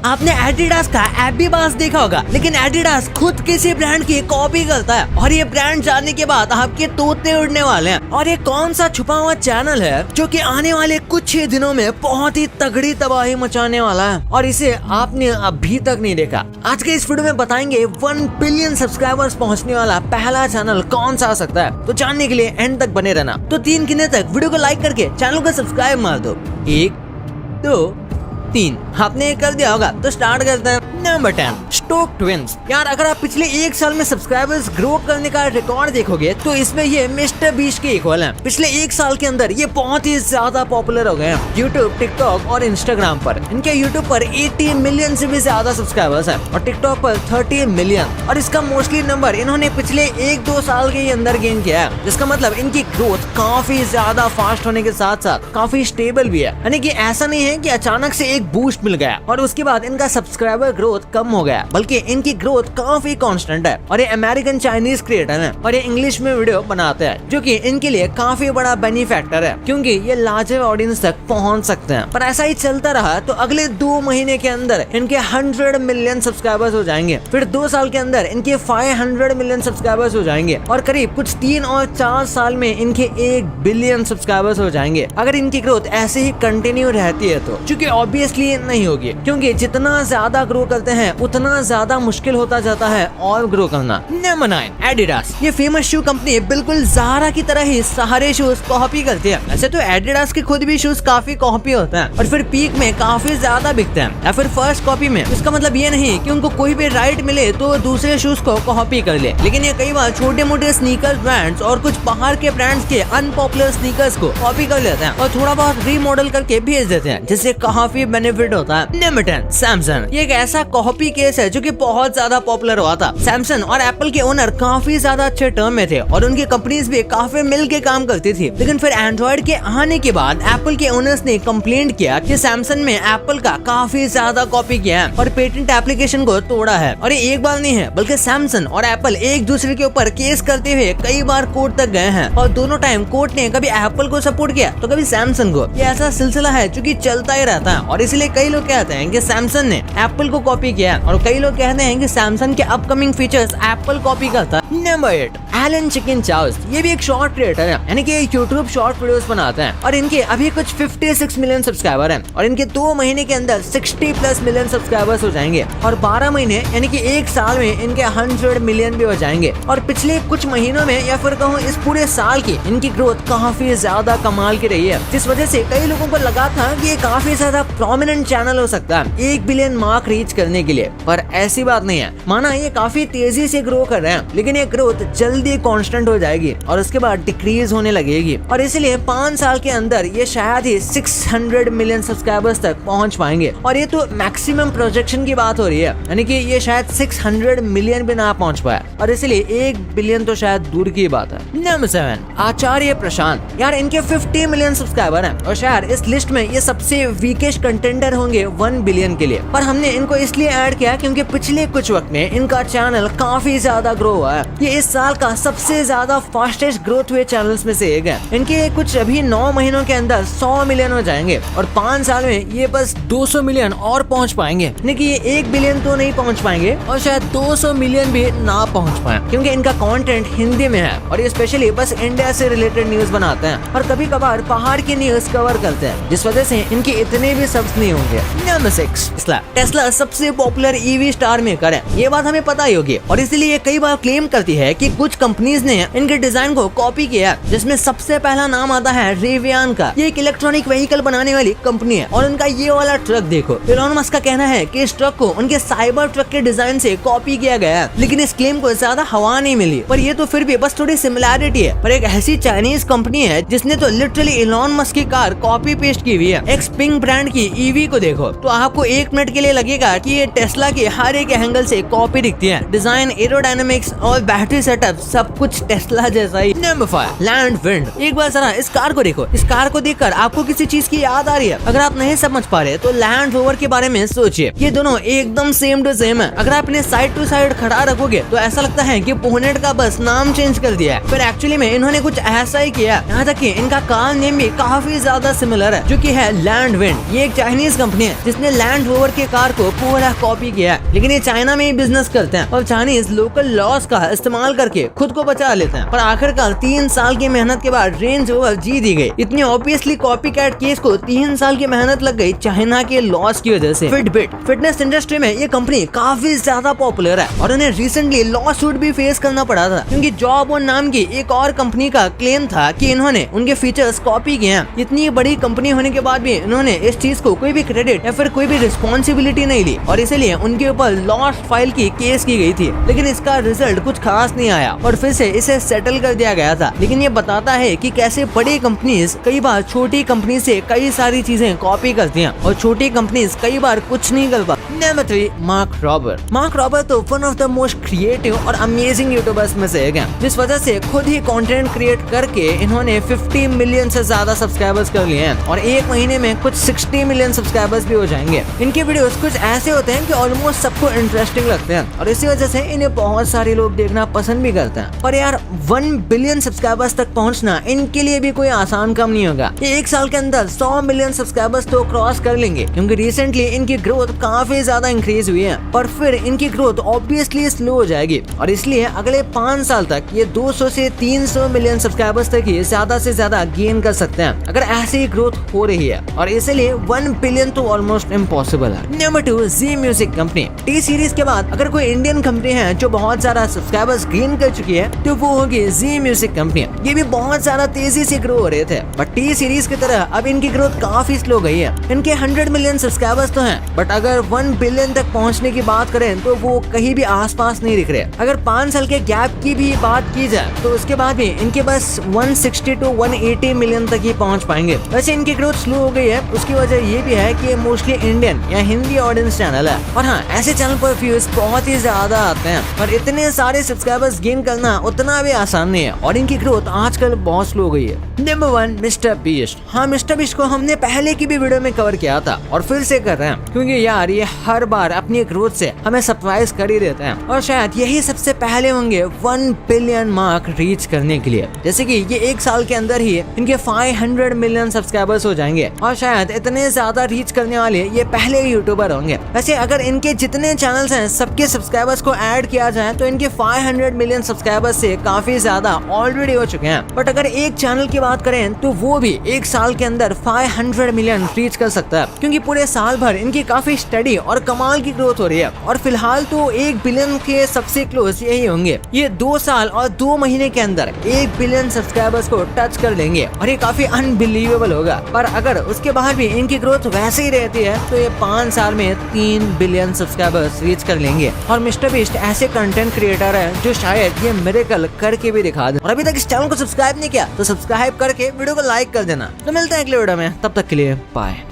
आपने एडिडास का ऐप भी पास देखा होगा, लेकिन एडिडास खुद किसी ब्रांड की कॉपी करता है और ये ब्रांड जानने के बाद आपके तोते उड़ने वाले हैं। और ये कौन सा छुपा हुआ चैनल है जो कि आने वाले कुछ ही दिनों में बहुत ही तगड़ी तबाही मचाने वाला है और इसे आपने अभी तक नहीं देखा। आज के इस वीडियो में बताएंगे 1 बिलियन सब्सक्राइबर्स पहुंचने वाला पहला चैनल कौन सा आ सकता है। तो जानने के लिए एंड तक बने रहना। तो 3 गिनने तक वीडियो को लाइक करके चैनल को सब्सक्राइब मार दो। 1 2 3। आपने कर दिया होगा तो स्टार्ट करते हैं। Number 10 Stokes twins. यार अगर आप पिछले 1 साल में सब्सक्राइबर्स ग्रो करने का रिकॉर्ड देखोगे तो इसमें ये मिस्टर बीस्ट के इक्वल हैं। पिछले 1 साल के अंदर ये बहुत ही ज्यादा पॉपुलर हो गए हैं यूट्यूब, टिकटॉक और इंस्टाग्राम पर। इनके यूट्यूब पर 80 मिलियन से भी ज्यादा सब्सक्राइबर्स हैं और टिकटॉक पर 30 मिलियन। और इसका मोस्टली नंबर इन्होंने पिछले 1-2 साल के अंदर गेन किया है, जिसका मतलब इनकी ग्रोथ काफी ज्यादा फास्ट होने के साथ साथ काफी स्टेबल भी है। यानी कि ऐसा नहीं है कि अचानक से एक बूस्ट मिल गया और उसके बाद इनका सब्सक्राइबर ग्रोथ कम हो गया, बल्कि इनकी ग्रोथ काफी कांस्टेंट है। और ये अमेरिकन चाइनीज क्रिएटर हैं और ये इंग्लिश में वीडियो बनाते हैं, जो कि इनके लिए काफी बड़ा बेनिफैक्टर है क्योंकि ये लार्जर ऑडियंस तक पहुंच सकते हैं। पर ऐसा ही चलता रहा तो अगले 2 महीने के अंदर इनके 100 मिलियन सब्सक्राइबर्स हो जाएंगे, फिर 2 साल के अंदर इनके 500 मिलियन सब्सक्राइबर्स हो जाएंगे और करीब कुछ 3 और 4 साल में इनके 1 बिलियन सब्सक्राइबर्स हो जाएंगे, अगर इनकी ग्रोथ ऐसे ही कंटिन्यू रहती है तो। क्योंकि ऑब्वियसली नहीं होगी, क्योंकि जितना ज्यादा ग्रो करते हैं उतना ज्यादा मुश्किल होता जाता है और ग्रो करना। Number 9 Adidas. ये फेमस शू कंपनी बिल्कुल ज़ारा की तरह ही सारे शूज कॉपी करती है। ऐसे तो एडिडास के खुद भी शूज काफी कॉपी होते हैं और फिर पीक में काफी ज्यादा बिकते हैं या फिर फर्स्ट कॉपी में। इसका मतलब ये नहीं कि उनको कोई भी राइट मिले तो दूसरे शूज को कॉपी कर ले, लेकिन ये कई बार छोटे मोटे स्नीकर ब्रांड्स और कुछ बाहर के ब्रांड्स के अनपॉपुलर स्नीकर्स को कॉपी कर लेते हैं और थोड़ा बहुत रीमॉडल करके भेज देते हैं, जिससे काफी बेनिफिट होता है। Number 10 Samsung. ये एक ऐसा कॉपी केस है जो कि बहुत ज्यादा पॉपुलर हुआ था। सैमसंग और एप्पल के ओनर काफी ज्यादा अच्छे टर्म में थे और उनकी कंपनीज भी काफी मिल के काम करती थी, लेकिन फिर एंड्रॉइड के आने के बाद एप्पल के ओनर्स ने कंप्लेंट किया कि सैमसंग में एप्पल का काफी ज्यादा कॉपी किया है और पेटेंट एप्लीकेशन को तोड़ा है। और ये एक बार नहीं है, बल्कि सैमसंग और एप्पल एक दूसरे के ऊपर केस करते हुए कई बार कोर्ट तक गए हैं और दोनों टाइम कोर्ट ने कभी एप्पल को सपोर्ट किया तो कभी सैमसंग को। ये ऐसा सिलसिला है जो कि चलता ही रहता है और इसलिए कई लोग कहते हैं कि सैमसंग ने एप्पल को कॉपी किया और कई लोग कहते हैं कि सैमसंग के अपकमिंग फीचर्स एप्पल कॉपी करता है। Number 8 Alan Chikin Chow. ये भी एक शॉर्ट क्रिएटर है, यानी कि यूट्यूब शॉर्ट वीडियोस बनाते हैं और इनके अभी कुछ 56 मिलियन सब्सक्राइबर हैं और इनके 2 महीने के अंदर 60+ मिलियन सब्सक्राइबर्स हो जाएंगे और 12 महीने यानी कि 1 साल में इनके 100 मिलियन भी हो जाएंगे। और पिछले कुछ महीनों में या फिर कहूँ इस पूरे साल की इनकी ग्रोथ काफी ज्यादा कमाल की रही है, जिस वजह से कई लोगों को लगा था कि ये काफी ज्यादा प्रोमिनेंट चैनल हो सकता है 1 बिलियन मार्क रीच करने के लिए। पर ऐसी बात नहीं है, माना ये काफी तेजी से ग्रो कर रहे हैं, लेकिन ये ग्रोथ जल्दी कांस्टेंट हो जाएगी और उसके बाद डिक्रीज होने लगेगी और इसलिए 5 साल के अंदर ये शायद ही 600 मिलियन सब्सक्राइबर्स तक पहुंच पाएंगे। और ये तो मैक्सिमम प्रोजेक्शन की बात हो रही है, यानी कि ये शायद 600 मिलियन भी ना पहुंच पाए और इसलिए 1 बिलियन तो शायद दूर की बात है। नंबर 7 आचार्य प्रशांत। यार इनके 50 मिलियन सब्सक्राइबर हैं और शायद इस लिस्ट में ये सबसे वीकेस्ट कंटेंडर होंगे 1 बिलियन के लिए। पर हमने इनको इसलिए ऐड किया क्योंकि पिछले कुछ वक्त में इनका चैनल काफी ज्यादा ग्रो हुआ है। ये इस साल का सबसे ज्यादा फास्टेस्ट ग्रोथ हुए चैनल्स में से एक है। इनके कुछ अभी 9 महीनों के अंदर 100 मिलियन हो जाएंगे और 5 साल में ये बस 200 मिलियन और पहुंच पाएंगे, यानी कि ये 1 बिलियन तो नहीं पहुंच पाएंगे और शायद 200 मिलियन भी ना पहुंच पाए, क्योंकि इनका कंटेंट हिंदी में है और ये स्पेशली बस इंडिया से रिलेटेड न्यूज बनाते हैं और कभी कभार पहाड़ की न्यूज कवर करते हैं, जिस वजह से इनके इतने भी सब्स नहीं होंगे। नंबर 6 टेस्ला सबसे पॉपुलर ईवी स्टार मेकर है, ये बात हमें पता ही होगी और इसीलिए ये कई बार क्लेम करती है कि कुछ कंपनीज ने इनके डिजाइन को कॉपी किया, जिसमें सबसे पहला नाम आता है रिवियान का। ये एक इलेक्ट्रॉनिक व्हीकल बनाने वाली कंपनी है और उनका ये वाला ट्रक देखो। एलन मस्क का कहना है कि इस ट्रक को उनके साइबर ट्रक के डिजाइन से कॉपी किया गया है, लेकिन इस क्लेम को ज्यादा हवा नहीं मिली। पर ये तो फिर भी बस थोड़ी सिमिलैरिटी है। पर एक ऐसी चाइनीज कंपनी है जिसने तो लिटरली एलन मस्क की कार कॉपी पेस्ट की हुई है। एक्सपिंग ब्रांड की ईवी को देखो तो आपको 1 मिनट के लिए लगेगा कि ये टेस्ला की हर एक एंगल से कॉपी दिखती है। डिजाइन, एरोडायनामिक्स और बैटरी सेटअप सब कुछ टेस्ला जैसा ही। Number 5 land wind. एक बार जरा इस कार को देखो। इस कार को देखकर आपको किसी चीज की याद आ रही है? अगर आप नहीं समझ पा रहे तो लैंड रोवर के बारे में सोचिए। ये दोनों एकदम सेम टू सेम है। अगर आप इन्हें साइड टू साइड खड़ा रखोगे तो ऐसा लगता है कि पोनेट का बस नाम चेंज कर दिया है, पर एक्चुअली में इन्होंने कुछ ऐसा ही किया। यहाँ तक कि इनका कार नेम भी काफी ज्यादा सिमिलर है, जो कि है लैंड विंड। ये एक चाइनीज कंपनी है जिसने लैंड रोवर के कार को पूरा कॉपी किया है, लेकिन ये चाइना में ही बिजनेस करते हैं और चाइनीज लोकल लॉस का इस्तेमाल करके खुद को बचा लेते हैं। पर आखिरकार 3 साल की मेहनत के बाद रेंज रोवर जीत दी गई। इतनी ऑब्वियसली कॉपी कैट केस को 3 साल की मेहनत लग गई चाइना के लॉस की वजह से। फिटबिट। फिटनेस इंडस्ट्री में ये कंपनी काफी ज्यादा पॉपुलर है और उन्हें रिसेंटली लॉ सूट भी फेस करना पड़ा था, क्योंकि जॉब ऑन नाम की एक और कंपनी का क्लेम था कि इन्होंने उनके फीचर्स कॉपी किए हैं। इतनी बड़ी कंपनी होने के बाद भी इन्होंने इस चीज को कोई भी क्रेडिट या फिर कोई भी रिस्पॉन्सिबिलिटी नहीं ली और इसीलिए उनके ऊपर लॉस फाइल की केस की गई थी। लेकिन इसका रिजल्ट कुछ खास नहीं आया और फिर से इसे सेटल कर दिया गया था। लेकिन ये बताता है कि कैसे बड़ी कंपनीज कई बार छोटी कंपनी से कई सारी चीजें कॉपी करती हैं और छोटी कंपनीज कई बार कुछ नहीं कर पाती। Number 3 Mark Rober. Mark Rober तो one of the most creative और अमेजिंग यूट्यूबर्स में से एक है, जिस वजह से खुद ही कंटेंट क्रिएट करके इन्होंने 50 मिलियन से ज्यादा सब्सक्राइबर्स कर लिए हैं और एक महीने में कुछ 60 मिलियन सब्सक्राइबर्स भी हो जाएंगे। इनके वीडियोस कुछ ऐसे होते हैं कि ऑलमोस्ट सबको इंटरेस्टिंग लगते हैं और इसी वजह से इन्हें बहुत सारे लोग देखना पसंद भी करते हैं। पर यार 1 बिलियन सब्सक्राइबर्स तक पहुंचना इनके लिए भी कोई आसान काम नहीं होगा। ये 1 साल के अंदर 100 मिलियन सब्सक्राइबर्स तो क्रॉस कर लेंगे, क्योंकि रिसेंटली इनकी ग्रोथ काफी ज्यादा इंक्रीज हुई है। पर फिर इनकी ग्रोथ ऑब्वियसली स्लो हो जाएगी और इसलिए अगले 5 साल तक ये 200 से 300 मिलियन सब्सक्राइबर्स तक ही ज्यादा से ज्यादा गेन कर सकते हैं, अगर ऐसी ही ग्रोथ हो रही है। और इसलिए 1 बिलियन तो ऑलमोस्ट इम्पॉसिबल है। नंबर 2 जी म्यूजिक कंपनी। टी सीरीज के बाद अगर कोई इंडियन कंपनी है जो बहुत ज्यादा सब्सक्राइबर्स गेन कर चुकी है तो वो होगी जी म्यूजिक कंपनी। ये भी बहुत ज्यादा तेजी से ग्रो हो रहे थे, बट टी सीरीज की तरह अब इनकी ग्रोथ काफी स्लो गई है। इनके 100 मिलियन सब्सक्राइबर्स तो हैं, बट अगर 1 बिलियन तक पहुंचने की बात करें तो वो कहीं भी आसपास नहीं दिख रहे। अगर 5 साल के गैप की भी बात की जाए तो उसके बाद भी इनके बस 160 to 180 मिलियन तक ही पहुंच पाएंगे। वैसे इनकी ग्रोथ स्लो हो गई है, उसकी वजह ये भी है कि ये मोस्टली इंडियन या हिंदी ऑडियंस चैनल है और हाँ, ऐसे चैनल पर व्यूज बहुत ही ज्यादा आते हैं, पर इतने सारे सब्सक्राइबर्स गेन करना उतना भी आसान नहीं है और इनकी ग्रोथ आजकल बहुत स्लो हो गई है। Number 1 mister beast. हाँ, मिस्टर बीस्ट को हमने पहले की भी वीडियो में कवर किया था और फिर से कर रहे हैं, क्योंकि यार ये हर बार अपनी ग्रोथ से हमें सरप्राइज कर ही देते हैं और शायद यही सबसे पहले होंगे 1 बिलियन मार्क रीच करने के लिए। जैसे कि ये 1 साल के अंदर ही इनके 500 मिलियन सब्सक्राइबर्स हो जाएंगे और शायद इतने ज्यादा रीच करने वाले ये पहले यूट्यूबर होंगे। वैसे अगर इनके जितने चैनल्स हैं सबके सब्सक्राइबर्स को ऐड किया जाए तो इनके 500 मिलियन सब्सक्राइबर्स से काफी ज्यादा ऑलरेडी हो चुके हैं। बट अगर एक चैनल की बात करें तो वो भी 1 साल के अंदर 500 मिलियन रीच कर सकता है, क्योंकि पूरे साल भर इनकी काफी स्टडी और कमाल की ग्रोथ हो रही है और फिलहाल तो 1 बिलियन के सबसे क्लोज यही होंगे। ये 2 साल और 2 महीने के अंदर 1 बिलियन सब्सक्राइबर्स को टच कर लेंगे और ये काफी अनबिलीवेबल होगा। पर अगर उसके बाद भी इनकी ग्रोथ वैसे ही रहती है तो ये 5 साल में 3 बिलियन सब्सक्राइबर्स रीच कर लेंगे। और मिस्टर बीस्ट ऐसे कंटेंट क्रिएटर है जो शायद ये मिरेकल करके भी दिखा दे। और अभी तक इस चैनल को सब्सक्राइब नहीं किया तो सब्सक्राइब करके वीडियो को लाइक कर देना। तो मिलते हैं अगले वीडियो में, तब तक के लिए बाय।